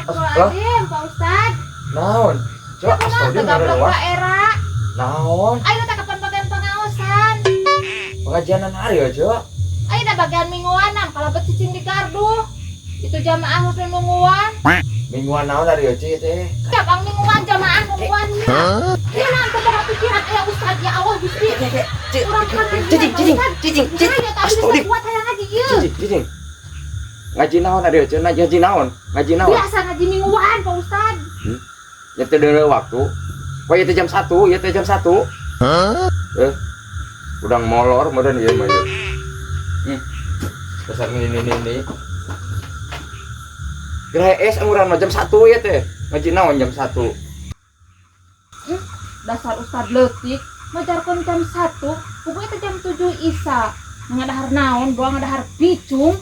Astagfirullahaladzim, Pak Ustad. Naon? Cok, astagfirullah Tegablok ngarewa. Pak Era. Naon? Ayo tak kapan bagian pengawasan. Pengajianan hari ya, Cok. Ayo dah bagian mingguan kalau becicing di gardu. Itu jamaah muslim mingguan. Mingguan naon hari ya, Ci teh? Tiap ang mingguan jamaah mingguannya. Ini nanti pada pikiran ayah Ustad ya Allah Gusti. Kurang Cicing. Astagfirullah. Kuat hayang ngaji ieu. Cicing. Ngaji naon hari ya, Cok? Ngaji naon? Ngaji naon? Biasa ngaji mingguan Pak Ustad. Ya teh deuleu waktu. Poe teh jam 1, ya teh jam 1. Udang molor meureun ieu mah ieu. Dasar ini. Geus amuran mah jam 1 ya teh. Ngaji naon jam 1? Dasar Ustad leutik, majarkeun jam 1, pokoknya teh jam 7 Isya. Ngadahar naon, doang ngadahar picung.